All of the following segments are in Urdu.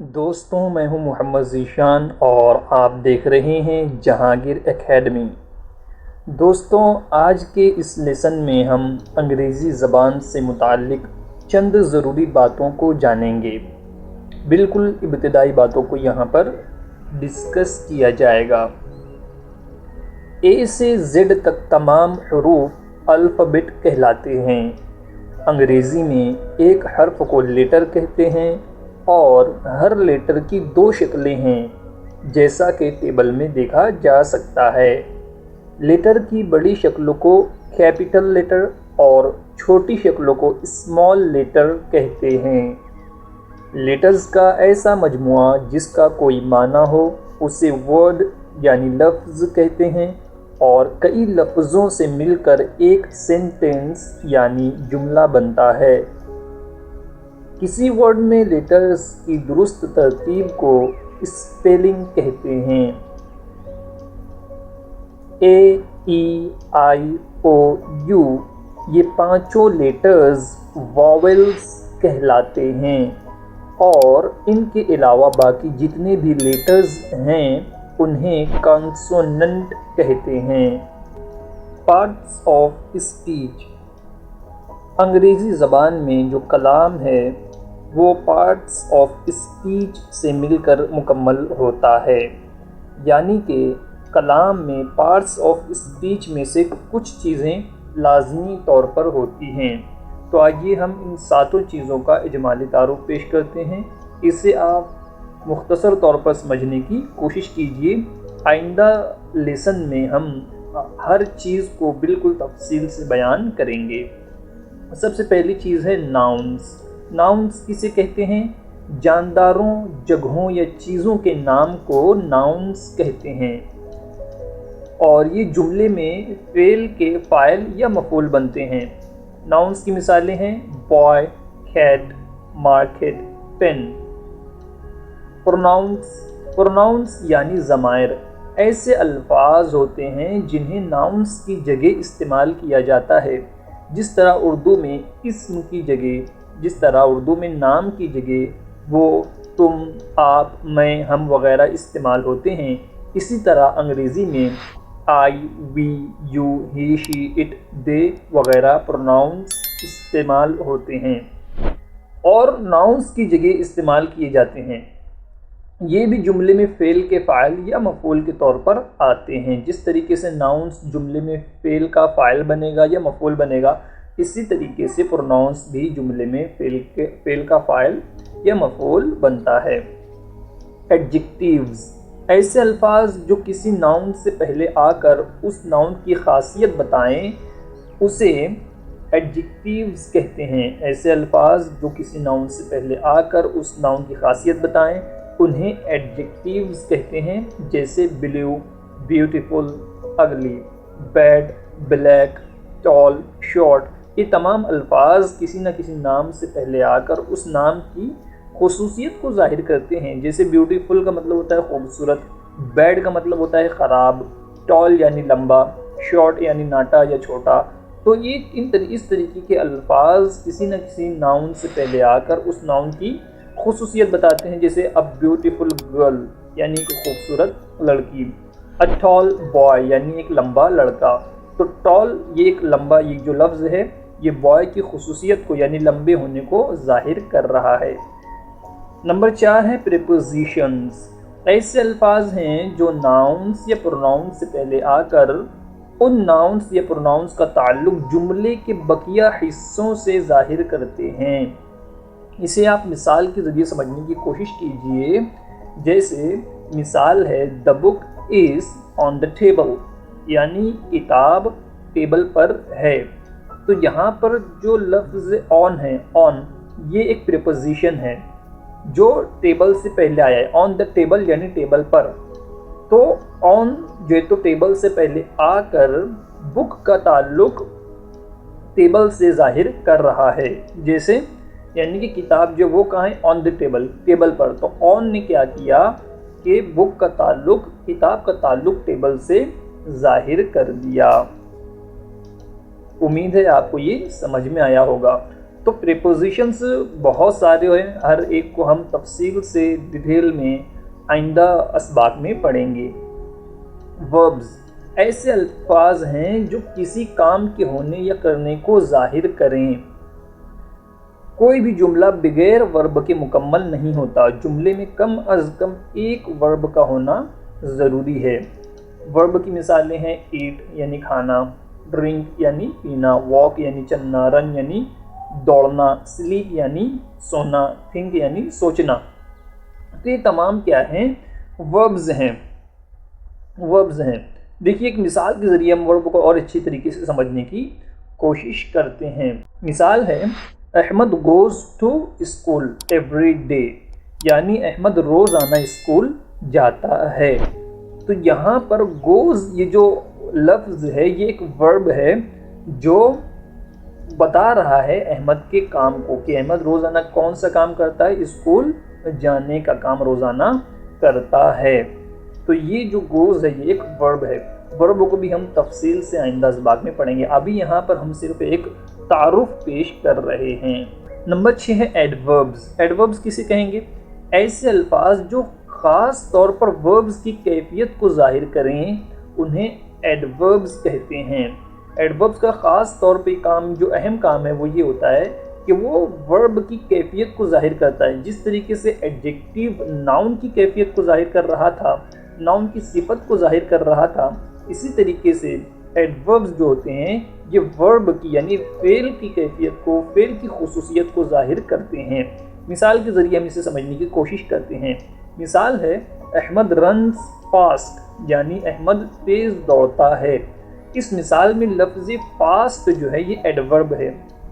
دوستوں، میں ہوں محمد ذیشان اور آپ دیکھ رہے ہیں جہانگیر اکیڈمی۔ دوستوں، آج کے اس لیسن میں ہم انگریزی زبان سے متعلق چند ضروری باتوں کو جانیں گے۔ بالکل ابتدائی باتوں کو یہاں پر ڈسکس کیا جائے گا۔ اے سے زیڈ تک تمام حروف الفابیٹ کہلاتے ہیں۔ انگریزی میں ایک حرف کو لیٹر کہتے ہیں اور ہر لیٹر کی 2 شکلیں ہیں، جیسا کہ ٹیبل میں دیکھا جا سکتا ہے۔ لیٹر کی بڑی شکلوں کو کیپٹل لیٹر اور چھوٹی شکلوں کو اسمال لیٹر کہتے ہیں۔ لیٹرز کا ایسا مجموعہ جس کا کوئی معنی ہو اسے ورڈ یعنی لفظ کہتے ہیں، اور کئی لفظوں سے مل کر ایک سینٹینس یعنی جملہ بنتا ہے۔ کسی ورڈ میں لیٹرز کی درست ترتیب کو اسپیلنگ کہتے ہیں۔ اے، ای، آئی، او، یو یہ 5 لیٹرز واویلز کہلاتے ہیں، اور ان کے علاوہ باقی جتنے بھی لیٹرز ہیں انہیں کانسوننٹ کہتے ہیں۔ Parts of speech. انگریزی زبان میں جو کلام ہے وہ پارٹس آف اسپیچ سے مل کر مکمل ہوتا ہے، یعنی کہ کلام میں پارٹس آف اسپیچ میں سے کچھ چیزیں لازمی طور پر ہوتی ہیں۔ تو آئیے ہم ان 7 چیزوں کا اجمالی تعارف پیش کرتے ہیں۔ اسے آپ مختصر طور پر سمجھنے کی کوشش کیجیے۔ آئندہ لیسن میں ہم ہر چیز کو بالکل تفصیل سے بیان کریں گے۔ سب سے پہلی چیز ہے ناؤنس۔ ناؤنس کسے کہتے ہیں؟ جانداروں، جگہوں یا چیزوں کے نام کو ناؤنس کہتے ہیں، اور یہ جملے میں فعل کے فاعل یا مفعول بنتے ہیں۔ ناؤنس کی مثالیں ہیں boy, cat, market, pen. Pronouns یعنی ضمائر ایسے الفاظ ہوتے ہیں جنہیں ناؤنس کی جگہ استعمال کیا جاتا ہے، جس طرح اردو میں اسم کی جگہ، جس طرح اردو میں نام کی جگہ وہ، تم، آپ، میں، ہم وغیرہ استعمال ہوتے ہیں، اسی طرح انگریزی میں آئی، وی، یو، ہی، شی، اٹ، دے وغیرہ پروناؤنس استعمال ہوتے ہیں اور ناؤنس کی جگہ استعمال کیے جاتے ہیں۔ یہ بھی جملے میں فعل کے فاعل یا مفعول کے طور پر آتے ہیں۔ جس طریقے سے ناؤنس جملے میں فعل کا فاعل بنے گا یا مفعول بنے گا، اسی طریقے سے پروناؤنس بھی جملے میں فعل کا فاعل یا مفعول بنتا ہے۔ ایڈجیکٹیوز ایسے الفاظ جو کسی ناؤن سے پہلے آ کر اس ناؤن کی خاصیت بتائیں اسے ایڈجیکٹیوز کہتے ہیں۔ ایسے الفاظ جو کسی ناؤن سے پہلے آ کر اس ناؤن کی خاصیت بتائیں انہیں ایڈجیکٹیوز کہتے ہیں، جیسے بلیو، بیوٹیفل، اگلی، بیڈ، بلیک، ٹال، شارٹ۔ یہ تمام الفاظ کسی نہ کسی نام سے پہلے آ کر اس نام کی خصوصیت کو ظاہر کرتے ہیں۔ جیسے بیوٹیفل کا مطلب ہوتا ہے خوبصورت، بیڈ کا مطلب ہوتا ہے خراب، ٹال یعنی لمبا، شارٹ یعنی ناٹا یا چھوٹا۔ تو یہ اس طریقے کے الفاظ کسی نہ کسی ناؤن سے پہلے آ کر اس ناؤن کی خصوصیت بتاتے ہیں، جیسے ا بیوٹیفل گرل یعنی ایک خوبصورت لڑکی، ا ٹال بوائے یعنی ایک لمبا لڑکا۔ تو ٹال یہ ایک لمبا، یہ جو لفظ ہے یہ بوائے کی خصوصیت کو یعنی لمبے ہونے کو ظاہر کر رہا ہے۔ نمبر 4 ہے پریپوزیشنز۔ ایسے الفاظ ہیں جو ناؤنس یا پروناؤنس سے پہلے آ کر ان ناؤنس یا پروناؤنس کا تعلق جملے کے بقیہ حصوں سے ظاہر کرتے ہیں۔ اسے آپ مثال کے ذریعے سمجھنے کی کوشش کیجئے۔ جیسے مثال ہے The book is on the table، یعنی کتاب ٹیبل پر ہے۔ تو یہاں پر جو لفظ on ہے، on یہ ایک پریپوزیشن ہے جو ٹیبل سے پہلے آیا ہے۔ on the table یعنی ٹیبل پر۔ تو on جو ہے تو ٹیبل سے پہلے آ کر بک کا تعلق ٹیبل سے ظاہر کر رہا ہے۔ جیسے یعنی کہ کتاب جو وہ کہاں ہے؟ آن دی ٹیبل، ٹیبل پر۔ تو آن نے کیا کیا کہ بک کا تعلق، کتاب کا تعلق ٹیبل سے ظاہر کر دیا۔ امید ہے آپ کو یہ سمجھ میں آیا ہوگا۔ تو پریپوزیشنز بہت سارے ہیں، ہر ایک کو ہم تفصیل سے ڈیٹیل میں آئندہ اسباق میں پڑھیں گے۔ وربز ایسے الفاظ ہیں جو کسی کام کے ہونے یا کرنے کو ظاہر کریں۔ کوئی بھی جملہ بغیر ورب کے مکمل نہیں ہوتا، جملے میں کم از کم ایک ورب کا ہونا ضروری ہے۔ ورب کی مثالیں ہیں ایٹ یعنی کھانا، ڈرنک یعنی پینا، واک یعنی چلنا، رن یعنی دوڑنا، سلیپ یعنی سونا، تھنک یعنی سوچنا۔ تو یہ تمام کیا ہیں؟ وربز ہیں۔ دیکھیے ایک مثال کے ذریعے ہم ورب کو اور اچھی طریقے سے سمجھنے کی کوشش کرتے ہیں۔ مثال ہے Ahmad goes to school every day، یعنی احمد روزانہ اسکول جاتا ہے۔ تو یہاں پر goes یہ جو لفظ ہے یہ ایک ورب ہے جو بتا رہا ہے احمد کے کام کو، کہ احمد روزانہ کون سا کام کرتا ہے؟ اسکول جانے کا کام روزانہ کرتا ہے۔ تو یہ جو goes ہے یہ ایک ورب ہے۔ ورب کو بھی ہم تفصیل سے آئندہ اسباق میں پڑھیں گے، ابھی یہاں پر ہم صرف ایک تعارف پیش کر رہے ہیں۔ نمبر 6 ہے ایڈوربز۔ ایڈوربز کسے کہیں گے؟ ایسے الفاظ جو خاص طور پر وربز کی کیفیت کو ظاہر کریں انہیں ایڈوربز کہتے ہیں۔ ایڈوربز کا خاص طور پہ کام، جو اہم کام ہے وہ یہ ہوتا ہے کہ وہ ورب کی کیفیت کو ظاہر کرتا ہے۔ جس طریقے سے ایڈجیکٹیو ناؤن کی کیفیت کو ظاہر کر رہا تھا، ناؤن کی صفت کو ظاہر کر رہا تھا، اسی طریقے سے ایڈوربز جو ہوتے ہیں یہ ورب کی یعنی فعل کی کیفیت کو، فعل کی خصوصیت کو ظاہر کرتے ہیں۔ مثال کے ذریعے ہم اسے سمجھنے کی کوشش کرتے ہیں۔ مثال ہے احمد رنز فاسٹ، یعنی احمد تیز دوڑتا ہے۔ اس مثال میں لفظ فاسٹ جو ہے یہ ایڈورب ہے۔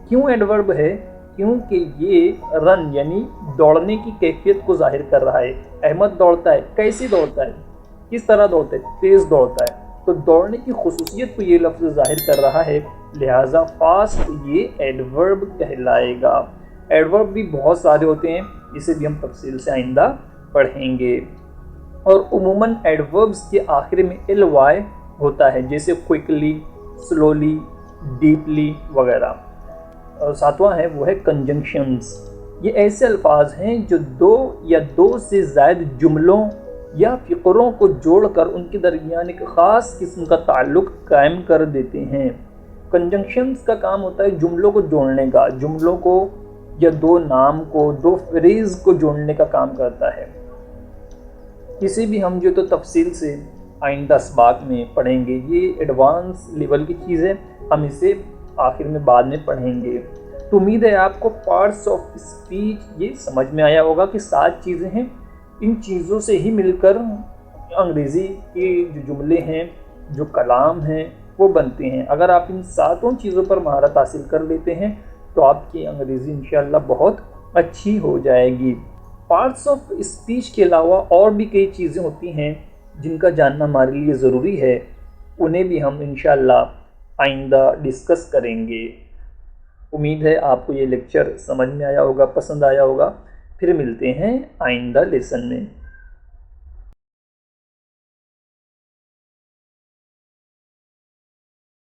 کیوں ایڈورب ہے؟ کیونکہ یہ رن یعنی دوڑنے کی کیفیت کو ظاہر کر رہا ہے۔ احمد دوڑتا ہے، کیسے دوڑتا ہے؟ کس طرح دوڑتا ہے؟ تیز دوڑتا ہے۔ تو دوڑنے کی خصوصیت کو یہ لفظ ظاہر کر رہا ہے، لہٰذا فاسٹ یہ ایڈورب کہلائے گا۔ ایڈورب بھی بہت سارے ہوتے ہیں، اسے بھی ہم تفصیل سے آئندہ پڑھیں گے۔ اور عموماً ایڈوربز کے آخر میں ly ہوتا ہے، جیسے کوئکلی، سلولی، ڈیپلی وغیرہ۔ اور ساتواں ہے وہ ہے کنجنکشنز۔ یہ ایسے الفاظ ہیں جو دو یا دو سے زائد جملوں یا فقروں کو جوڑ کر ان کے درمیان ایک خاص قسم کا تعلق قائم کر دیتے ہیں۔ کنجنکشنز کا کام ہوتا ہے جملوں کو جوڑنے کا، جملوں کو یا دو نام کو، دو فریز کو جوڑنے کا کام کرتا ہے۔ اسے بھی ہم جو تو تفصیل سے آئندہ اسباق میں پڑھیں گے۔ یہ ایڈوانس لیول کی چیز ہے، ہم اسے آخر میں بعد میں پڑھیں گے۔ تو امید ہے آپ کو پارٹس آف اسپیچ یہ سمجھ میں آیا ہوگا کہ 7 چیزیں ہیں، ان چیزوں سے ہی مل کر انگریزی کے جو جملے ہیں، جو کلام ہیں وہ بنتے ہیں۔ اگر آپ ان 7 چیزوں پر مہارت حاصل کر لیتے ہیں تو آپ کی انگریزی انشاءاللہ بہت اچھی ہو جائے گی۔ پارٹس آف اسپیچ کے علاوہ اور بھی کئی چیزیں ہوتی ہیں جن کا جاننا ہمارے لیے ضروری ہے، انہیں بھی ہم انشاءاللہ آئندہ ڈسکس کریں گے۔ امید ہے آپ کو یہ لیکچر سمجھ میں آیا ہوگا، پسند آیا ہوگا۔ پھر ملتے ہیں آئندہ لیسن میں۔